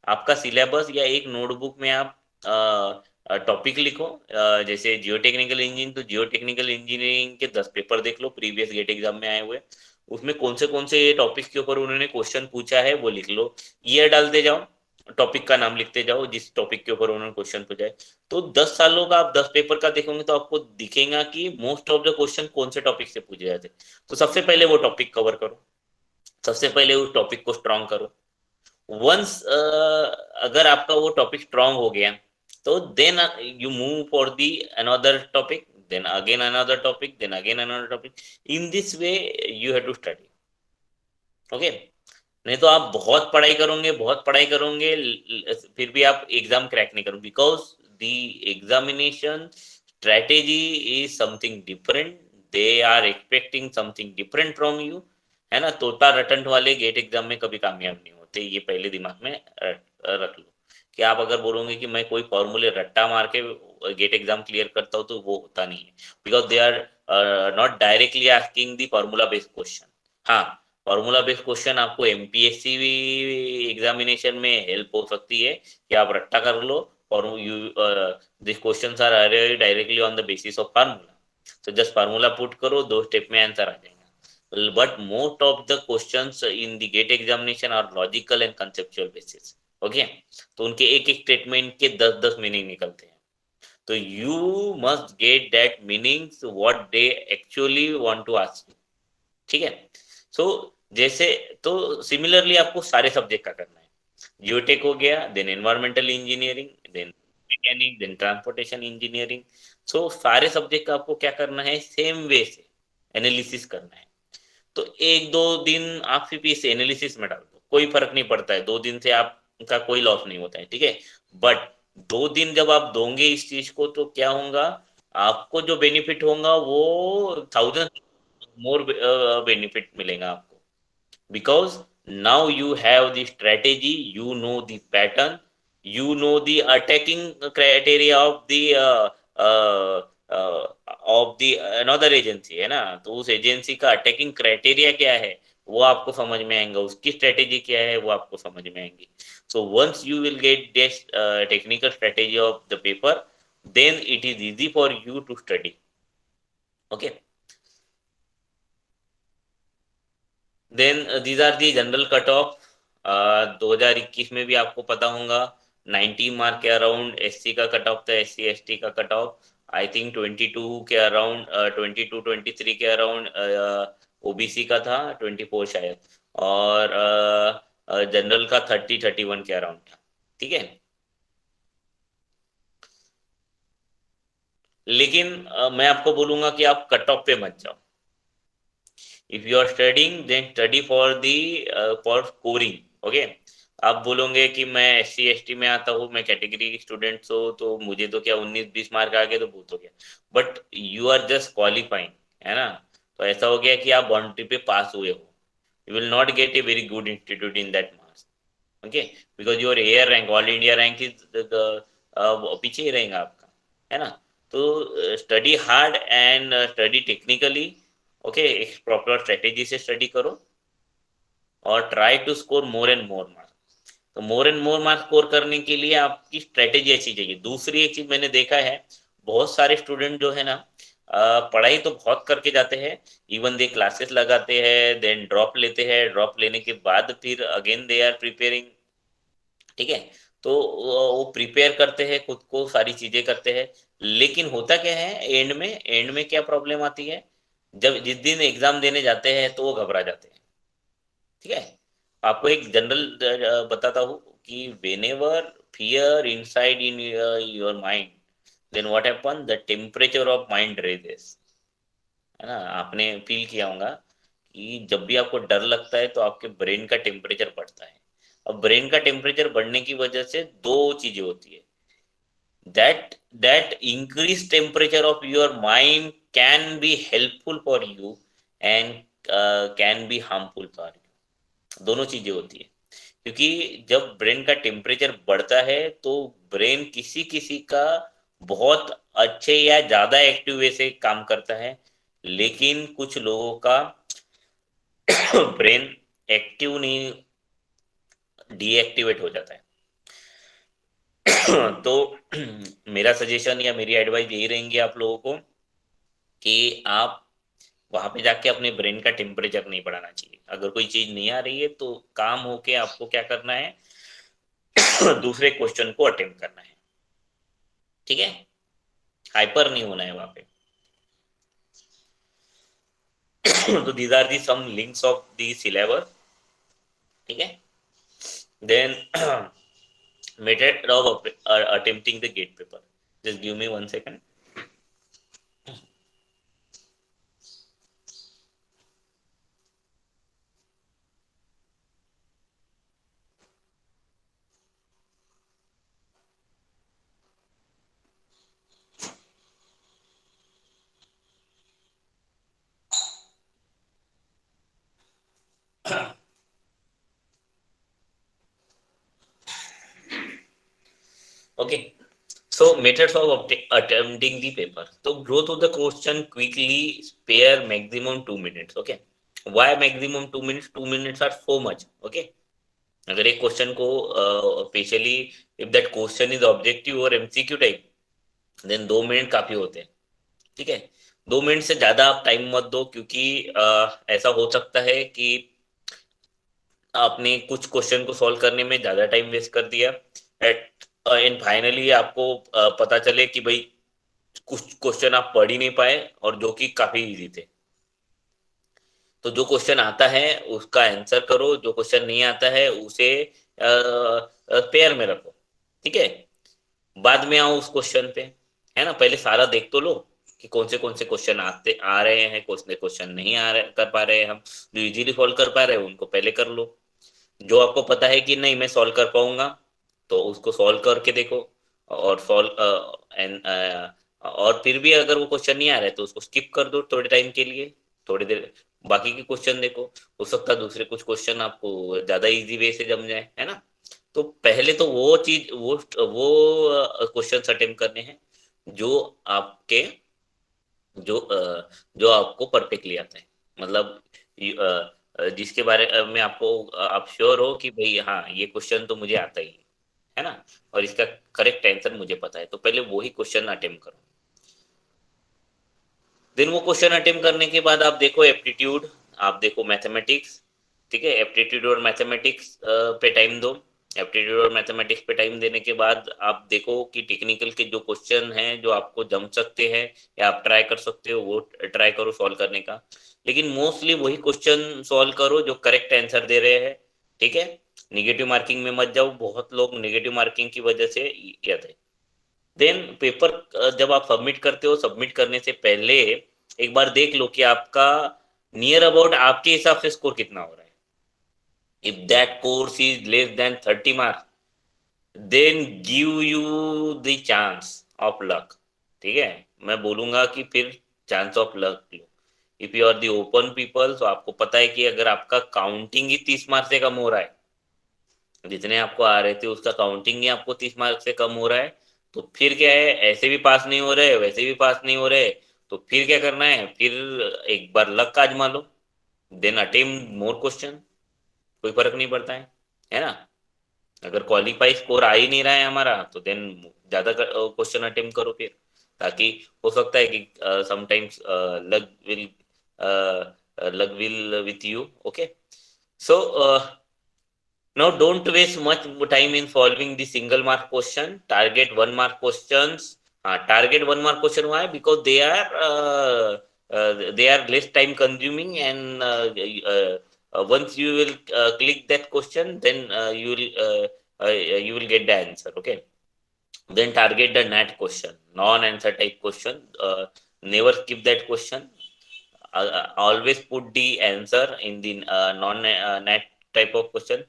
आपका सिलेबस या एक नोटबुक में आप टॉपिक लिखो। जैसे जियो टेक्निकल इंजीनियरिंग, तो जियो टेक्निकल इंजीनियरिंग के 10 पेपर देख लो प्रीवियस गेट एग्जाम में आए हुए, उसमें कौन से टॉपिक के ऊपर उन्होंने क्वेश्चन पूछा है वो लिख लो। ईयर डालते जाओ, टॉपिक का नाम लिखते जाओ जिस टॉपिक के ऊपर उन्होंने क्वेश्चन पूछा है। तो 10 सालों का आप 10 पेपर का देखोगे तो आपको दिखेगा कि मोस्ट ऑफ द क्वेश्चन कौन से टॉपिक से पूछे जाते। तो सबसे पहले वो टॉपिक कवर करो, सबसे पहले उस टॉपिक को स्ट्रॉन्ग करो। वंस अगर आपका वो टॉपिक स्ट्रॉन्ग हो गया तो then you move for the another topic, then again another topic, then again another topic. In this way you have to study. Okay, नहीं तो आप बहुत पढ़ाई करोगे फिर भी आप एग्जाम क्रैक नहीं करोगे, because the examination strategy is something different, they are expecting something different from you, है ना। तोता रटंट वाले गेट एग्जाम में कभी कामयाब नहीं होते, ये पहले दिमाग में रख लो कि आप अगर बोलोगे कि मैं कोई फॉर्मूले रट्टा मार के गेट एग्जाम क्लियर करता हूँ तो वो होता नहीं है, because they are not directly asking the formula based question. हाँ, फॉर्मूला बेस्ड क्वेश्चन आपको एमपीएससी एग्जामिनेशन में हेल्प हो सकती है कि आप रट्टा कर लो और this questions are directly on the basis of formula, तो जस्ट फार्मूला पुट करो, 2 स्टेप में आंसर आ जाएगा। But most of the questions in the GATE examination are logical and conceptual basis. Okay, तो उनके एक स्टेटमेंट के 10 मीनिंग निकलते हैं, तो you must get that meanings what they actually want to ask you. ठीक है, सो जैसे तो सिमिलरली आपको सारे सब्जेक्ट का करना है। जियोटेक हो गया, then environmental engineering, then mechanic, then transportation engineering. So सारे सब्जेक्ट का आपको क्या करना है, सेम वे से एनालिसिस करना है। तो 1-2 दिन आप सिर्फ इस एनालिसिस में डाल दो, कोई फर्क नहीं पड़ता है, 2 दिन से आप का कोई लॉस नहीं होता है। ठीक है, बट 2 दिन जब आप दोगे इस चीज को तो क्या होगा, आपको जो बेनिफिट होगा वो 1000 मोर बेनिफिट मिलेगा आपको, because now you have the strategy, you know the pattern, you know the attacking criteria of the another agency, है ना। तो उस एजेंसी का अटैकिंग क्राइटेरिया क्या है वो आपको समझ में आएगा, उसकी स्ट्रेटेजी क्या है वो आपको समझ में आएंगी। So once you will get this technical strategy of the paper, then it is easy for you to study. Okay, then these are the general cutoff. 2021 में भी आपको पता होगा 90 मार्क के अराउंड एससी का कट ऑफ था, SC ST का cut off I think 22 के अराउंड, 22-23 के अराउंड ओबीसी का था, 24 शायद, और जनरल का 30-31 के अराउंड था। ठीक है, लेकिन मैं आपको बोलूंगा कि आप कट ऑफ पे मत जाओ। If you are studying then study for the for scoring. Okay, आप बोलोगे कि मैं एससी एसटी में आता हूँ, मैं कैटेगरी स्टूडेंट हूँ, तो मुझे तो क्या 19-20 मार्क आ गए तो बहुत हो गया, but you are just qualifying, है ना। तो ऐसा हो गया कि आप बाउंड्री पे पास हुए हो, you will not get a very good institute in that marks. Okay, because your air rank, all India rank is पीछे ही रहेगा आपका, है ना। तो study hard and study technically. Okay, एक प्रॉपर स्ट्रेटेजी से स्टडी करो और try to score more and more marks. तो more and more marks score करने के लिए आपकी स्ट्रेटेजी अच्छी चाहिए। दूसरी एक चीज मैंने देखा है, बहुत सारे स्टूडेंट जो है ना, पढ़ाई तो बहुत करके जाते हैं, इवन दे क्लासेस लगाते हैं, देन ड्रॉप लेते हैं, ड्रॉप लेने के बाद फिर अगेन दे आर प्रिपेयरिंग। ठीक है, तो वो प्रिपेयर करते हैं, खुद को सारी चीजें करते हैं, लेकिन होता क्या है, एंड में क्या प्रॉब्लम आती है, जब जिस दिन एग्जाम देने जाते हैं तो वो घबरा जाते हैं। ठीक है, आपको एक जनरल बताता हूँ कि whenever fear inside in your mind, then what happen, the temperature of mind raises, है ना। आपने फील किया होगा कि जब भी आपको डर लगता है तो आपके ब्रेन का टेम्परेचर बढ़ता है। अब ब्रेन का टेम्परेचर बढ़ने की वजह से दो चीजें होती है, that increased temperature of your mind can be helpful for you and can be harmful for you। दोनों चीजें होती है, क्योंकि जब ब्रेन का टेम्परेचर बढ़ता है तो ब्रेन किसी किसी का बहुत अच्छे या ज्यादा एक्टिव वे से काम करता है, लेकिन कुछ लोगों का ब्रेन एक्टिव नहीं, डीएक्टिवेट हो जाता है। तो मेरा सजेशन या मेरी एडवाइस यही रहेंगी आप लोगों को कि आप वहां पे जाके अपने ब्रेन का टेम्परेचर नहीं बढ़ाना चाहिए। अगर कोई चीज नहीं आ रही है तो काम होके आपको क्या करना है, दूसरे क्वेश्चन को अटेम्प्ट करना है। ठीक है, हाइपर नहीं होना है वहां पे। तो these are the some links of the syllabus. ठीक है, then method of attempting the gate paper. Just give me 1 second. Okay, so methods of attempting the paper. So go through the question quickly, spare maximum 2 minutes. Okay, why maximum 2 minutes? 2 minutes are so much. Okay, अगर एक question को specially if that question is objective और MCQ type, then 2 minute काफी होते हैं। ठीक है, 2 minute से ज्यादा आप टाइम मत दो, क्योंकि ऐसा हो सकता है कि आपने कुछ क्वेश्चन को सॉल्व करने में ज्यादा टाइम वेस्ट कर दिया एंड फाइनली आपको पता चले कि भाई कुछ क्वेश्चन आप पढ़ ही नहीं पाए और जो कि काफी इजी थे। तो जो क्वेश्चन आता है उसका आंसर करो, जो क्वेश्चन नहीं आता है उसे पेयर में रखो। ठीक है, बाद में आओ उस क्वेश्चन पे, है ना। पहले सारा देख तो लो कि कौन से क्वेश्चन आ रहे हैं, कौन से क्वेश्चन नहीं आ रहे कर पा रहे हैं हम, जो इजीली सॉल्व कर पा रहे हैं उनको पहले कर लो। जो आपको पता है कि नहीं मैं सॉल्व कर पाऊंगा तो उसको सॉल्व करके देखो, और और फिर भी अगर वो क्वेश्चन नहीं आ रहा है तो उसको स्किप कर दो थोड़े टाइम के लिए, थोड़ी देर बाकी के क्वेश्चन देखो। हो सकता है दूसरे कुछ क्वेश्चन आपको ज्यादा इजी वे से जम जाए, है ना। तो पहले तो वो चीज वो क्वेश्चन अटेम्प्ट करने हैं जो आपके जो आपको परफेक्टली आता है, मतलब जिसके बारे में आपको आप श्योर हो कि भाई हाँ ये क्वेश्चन तो मुझे आता ही है ना, और इसका करेक्ट आंसर मुझे पता है, तो पहले वही क्वेश्चन अटेम्प्ट करो। देन वो क्वेश्चन अटेम्प्ट करने के बाद आप देखो एप्टीट्यूड, आप देखो मैथमेटिक्स, ठीक है, एप्टीट्यूड और मैथमेटिक्स पे टाइम दो। एप्टीट्यूड और मैथमेटिक्स पे टाइम देने के बाद आप देखो कि टेक्निकल के जो क्वेश्चन हैं जो आपको जम सकते हैं या आप ट्राई कर सकते हो, वो ट्राई करो सॉल्व करने का, लेकिन मोस्टली वही क्वेश्चन सॉल्व करो जो करेक्ट आंसर दे रहे हैं, ठीक है। निगेटिव मार्किंग में मत जाओ, बहुत लोग निगेटिव मार्किंग की वजह से याद है। देन पेपर जब आप सबमिट करते हो, सबमिट करने से पहले एक बार देख लो कि आपका नियर अबाउट आपके हिसाब से स्कोर कितना हो रहा है। If that course is less than 30 marks, then give you the chance of luck, ठीक है। मैं बोलूंगा कि फिर चांस ऑफ लक लो। If you are the open people, तो आपको पता है कि अगर आपका काउंटिंग ही 30 मार्क्स से कम हो रहा है, जितने आपको आ रहे थे उसका काउंटिंग ही आपको 30 मार्क्स से कम हो रहा है, तो फिर क्या है, ऐसे भी पास नहीं हो रहे, वैसे भी पास नहीं हो रहे, तो फिर क्या करना है, फिर एक बार लक आजमा लो, देन अटेम्प्ट मोर क्वेश्चन, कोई फर्क नहीं पड़ता है ना। अगर क्वालिफाई स्कोर आ ही नहीं रहा है हमारा, तो देन ज्यादा क्वेश्चन अटेम्प्ट करो फिर, ताकि हो सकता है कि sometimes luck will with you, okay. So now don't waste much time in solving the single mark question. Target 1 mark questions. Target 1 mark question, why? Because they are less time consuming, and once you will click that question, then you will get the answer, okay. Then target the NAT question, non-answer type question. Never skip that question. Always put the answer in the non-NAT type of question.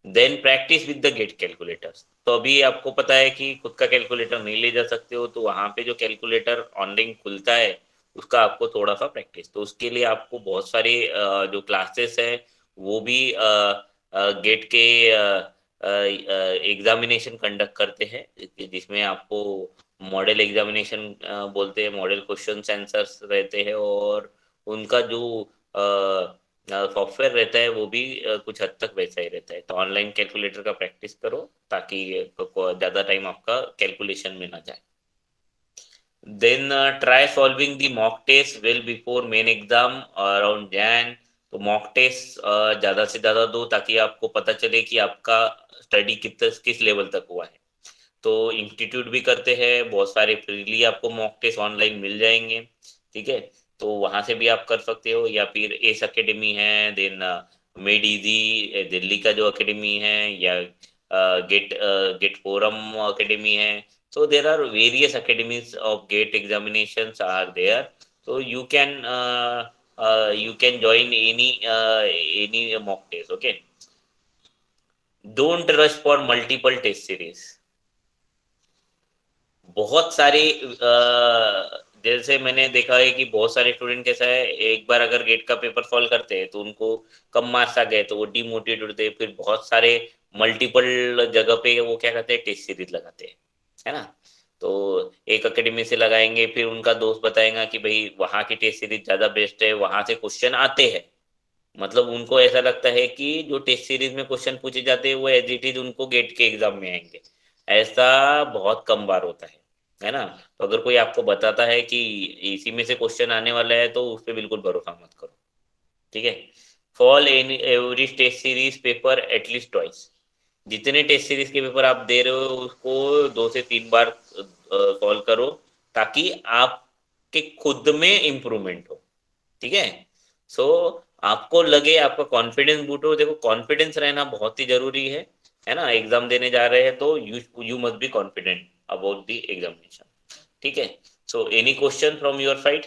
Then practice with the GATE calculators. तो अभी आपको पता है कि खुद का calculator नहीं ले जा सकते हो, तो वहां पे जो कैलकुलेटर ऑनलाइन खुलता है उसका आपको थोड़ा सा प्रैक्टिस, तो उसके लिए आपको बहुत सारे जो क्लासेस है वो भी गेट के एग्जामिनेशन कंडक्ट करते हैं, जिसमें आपको मॉडल एग्जामिनेशन बोलते हैं, मॉडल क्वेश्चन आंसर्स रहते हैं, और उनका जो सॉफ्टवेयर रहता है वो भी कुछ हद तक वैसा ही रहता है। तो ऑनलाइन कैलकुलेटर का प्रैक्टिस करो ताकि ज्यादा टाइम आपका कैलकुलेशन में ना जाए। Then try solving the mock test well before main exam around Jan. तो मॉक टेस्ट ज्यादा से ज्यादा दो ताकि आपको पता चले कि आपका स्टडी किस लेवल तक हुआ है। तो इंस्टीट्यूट भी करते हैं बहुत सारे, फ्रीली आपको मॉक टेस्ट ऑनलाइन मिल जाएंगे, ठीक है। तो वहां से भी आप कर सकते हो, या फिर एस अकेडमी है, देन मेड इजी दिल्ली का जो अकेडमी है, या गेट फोरम अकेडमी है। So there are various academies of GATE examinations are there. So you can join any mock test. Okay. Don't rush for multiple test series. बहुत सारे जैसे मैंने देखा है कि बहुत सारे स्टूडेंट कैसा है, एक बार अगर गेट का पेपर सॉल्व करते हैं तो उनको कम मार्क्स आ गए तो वो डिमोटिवेट होते हैं, फिर बहुत सारे मल्टीपल जगह पे वो क्या कहते हैं, टेस्ट सीरीज लगाते हैं, है ना। तो एक एकेडमी से लगाएंगे, फिर उनका दोस्त बताएगा कि भाई वहां की टेस्ट सीरीज ज्यादा बेस्ट है, वहां से क्वेश्चन आते हैं, मतलब उनको ऐसा लगता है कि जो टेस्ट सीरीज में क्वेश्चन पूछे जाते हैं वो एज इट इज उनको गेट के एग्जाम में आएंगे। ऐसा बहुत कम बार होता है ना। तो अगर कोई आपको बताता है कि इसी में से क्वेश्चन आने वाला है तो उस पर बिल्कुल भरोसा मत करो, ठीक है। Fall in every test series paper at least twice. जितने टेस्ट सीरीज के पेपर आप दे रहे हो उसको 2 से 3 बार सॉल्व करो, ताकि आपके खुद में इम्प्रूवमेंट हो, ठीक है। सो आपको लगे, आपका कॉन्फिडेंस बूट हो। देखो कॉन्फिडेंस रहना बहुत ही जरूरी है ना। एग्जाम देने जा रहे हैं तो you must be confident about the examination, ठीक है। So any question from your side?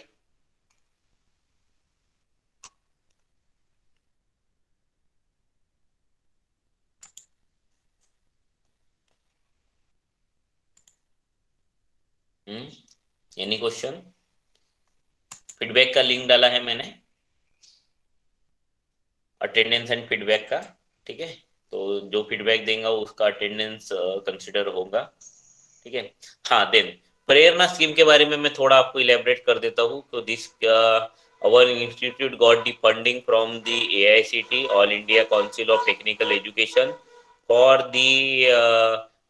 Any question? Feedback का लिंक डाला है मैंने, अटेंडेंस एंड फीडबैक का, ठीक है। तो जो फीडबैक देगा उसका अटेंडेंस कंसिडर होगा, ठीक है। हाँ, देन प्रेरणा स्कीम के बारे में मैं थोड़ा आपको इलेबरेट कर देता हूँ। तो this our institute got the funding from the AICT, All India Council of Technical Education, for the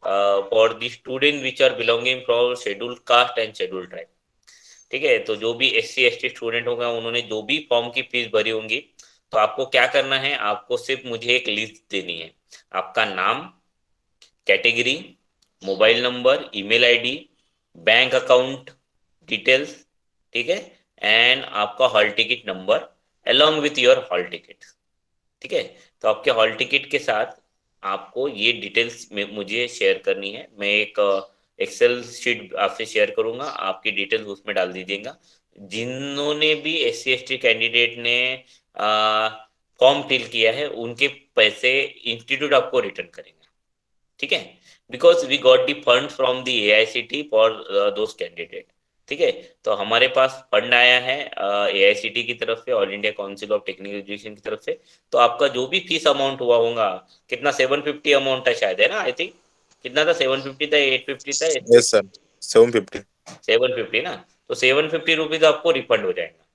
for the student which are belonging from scheduled caste and scheduled tribe. ठीक है, तो जो भी SC ST स्टूडेंट होगा उन्होंने जो भी form की फीस भरी होंगी, तो आपको क्या करना है, आपको सिर्फ मुझे एक लिस्ट देनी है। आपका नाम, category, mobile number, email ID, bank account details, ठीक है, एंड आपका hall ticket number along with your hall ticket. ठीक है, तो आपके हॉल टिकट के साथ आपको ये डिटेल्स में मुझे शेयर करनी है। मैं एक एक्सेल शीट आपसे शेयर करूंगा, आपकी डिटेल्स उसमें डाल दीजिएगा। जिन्होंने भी SC ST कैंडिडेट ने फॉर्म फिल किया है उनके पैसे इंस्टीट्यूट आपको रिटर्न करेंगे। ठीक है, because we got the fund from the AICT for those candidate. ठीक है, तो हमारे पास फंड आया है AICT की तरफ से, all India council of technical education की तरफ से। तो आपका जो भी फीस अमाउंट हुआ होगा, कितना 750 अमाउंट था शायद, है ना? आई थिंक कितना था, 750 था, 850 था? Yes sir, 750। 750 ना, तो 750 रुपीज आपको रिफंड हो जाएगा।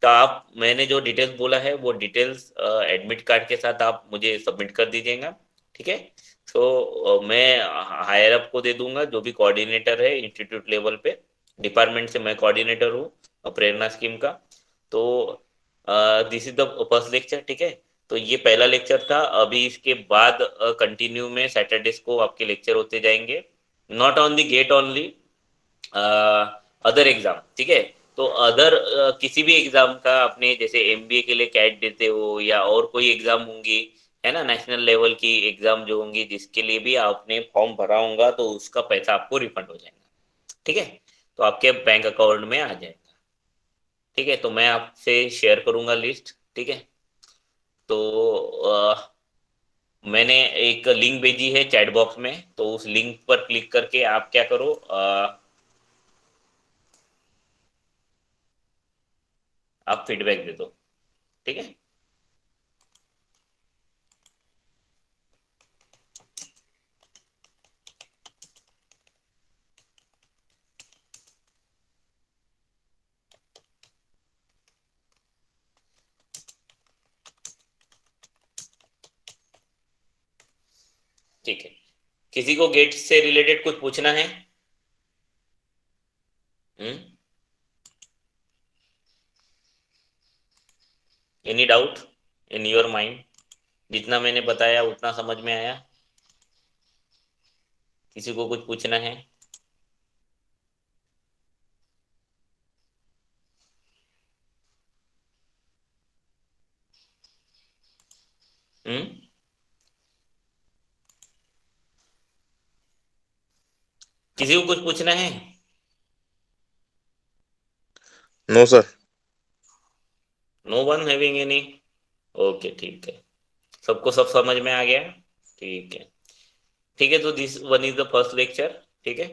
तो आप, मैंने जो डिटेल्स बोला है वो डिटेल्स एडमिट कार्ड के साथ आप मुझे सबमिट कर दीजिएगा। ठीक है, तो मैं हायर अप को दे दूंगा, जो भी कोऑर्डिनेटर है इंस्टीट्यूट लेवल पे, डिपार्टमेंट से मैं कोऑर्डिनेटर हूँ प्रेरणा स्कीम का। तो this is the first lecture. ठीक है, तो ये पहला लेक्चर था। अभी इसके बाद कंटिन्यू में सैटरडेज को आपके लेक्चर होते जाएंगे, not on the get only, other exam. ठीक है, तो अदर किसी भी एग्जाम का, अपने जैसे MBA के लिए कैट देते हो या और कोई एग्जाम होंगी, है ना, नेशनल लेवल की एग्जाम जो होंगी, जिसके लिए भी आपने फॉर्म भरा होगा, तो उसका पैसा आपको रिफंड हो जाएगा। ठीक है, तो आपके बैंक अकाउंट में आ जाएगा। ठीक है, तो मैं आपसे शेयर करूंगा लिस्ट। ठीक है, तो मैंने एक लिंक भेजी है चैट बॉक्स में, तो उस लिंक पर क्लिक करके आप क्या करो, आप फीडबैक दे दो। ठीक है, ठीक है। किसी को गेट से रिलेटेड कुछ पूछना है? Any doubt in your mind? जितना मैंने बताया उतना समझ में आया? किसी को कुछ पूछना है? हम्म किसी को कुछ पूछना है? No sir. No one having any? Okay, ठीक है, सबको सब समझ में आ गया? ठीक है, ठीक है, तो this one is the first lecture. ठीक है,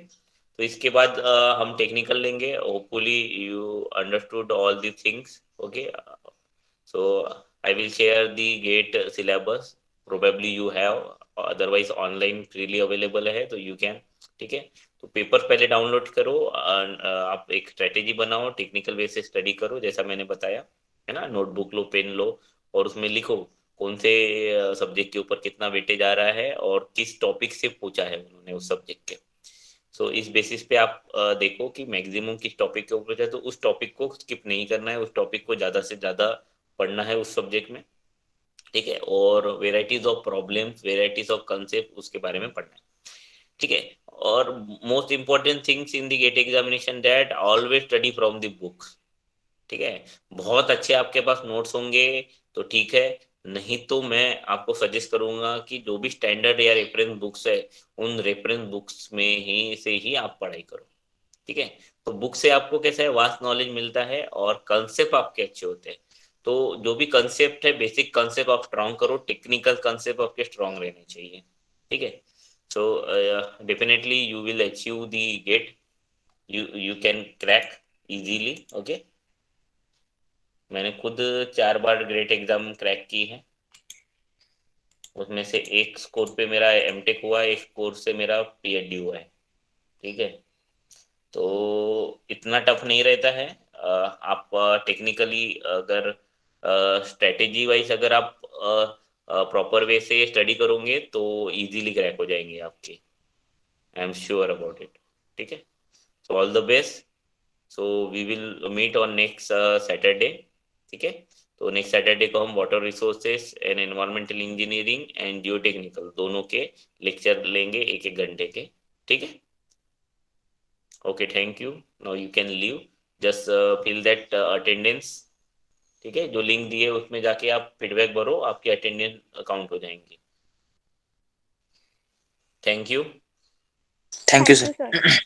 तो इसके बाद हम टेक्निकल लेंगे। Hopefully you understood all the things. Okay, so I will share the gate syllabus, probably you have, otherwise online freely available है, तो you can। ठीक है, तो पेपर पहले डाउनलोड करो, आप एक स्ट्रेटेजी बनाओ, टेक्निकल वे से स्टडी करो जैसा मैंने बताया, है ना। नोटबुक लो, पेन लो, और उसमें लिखो कौन से सब्जेक्ट के ऊपर कितना वेटेज आ रहा है और किस टॉपिक से पूछा है उन्होंने उस सब्जेक्ट के। सो इस बेसिस पे आप देखो कि मैक्सिमम किस टॉपिक के ऊपर है, तो उस टॉपिक को स्किप नहीं करना है, उस टॉपिक को ज़्यादा से ज़्यादा पढ़ना है उस सब्जेक्ट में। ठीक है, और varieties of problems, varieties of concept, उसके बारे में पढ़ना है। ठीक है, और most important things in the GATE examination that always study from the books. ठीक है, बहुत अच्छे आपके पास नोट्स होंगे तो ठीक है, नहीं तो मैं आपको सजेस्ट करूंगा कि जो भी स्टैंडर्ड या रेफरेंस बुक्स है, उन रेफरेंस बुक्स में ही से ही आप पढ़ाई करो। ठीक है, तो बुक से आपको कैसा है, वास्ट नॉलेज मिलता है और कंसेप्ट आपके अच्छे होते हैं। तो जो भी कंसेप्ट है, बेसिक कंसेप्ट आप स्ट्रॉन्ग करो, टेक्निकल कंसेप्ट आपके स्ट्रॉन्ग रहने चाहिए। ठीक है, so definitely you will achieve the GATE, you can crack easily. Okay, मैंने खुद 4 बार ग्रेट एग्जाम क्रैक की है, उसमें से एक स्कोर पे मेरा एमटेक हुआ, एक स्कोर से मेरा PhD हुआ है। ठीक है, तो इतना टफ नहीं रहता है। आप टेक्निकली अगर स्ट्रेटेजी वाइज अगर आप प्रॉपर वे से स्टडी करोगे तो इजीली क्रैक हो जाएंगे आपके। I am sure about it. ठीक है. So all the best. So we will meet on next Saturday. ठीक है. तो नेक्स्ट सैटरडे को हम water resources and environmental engineering and geotechnical दोनों के लेक्चर लेंगे 1-1 घंटे के. ठीक है. Okay, thank you. Now you can leave. Just fill that attendance. ठीक है. जो लिंक दिए उसमें जाके आप फीडबैक भरो, आपकी अटेंडेंस काउंट हो जाएंगी. Thank you. Thank you, Thank sir. you, sir.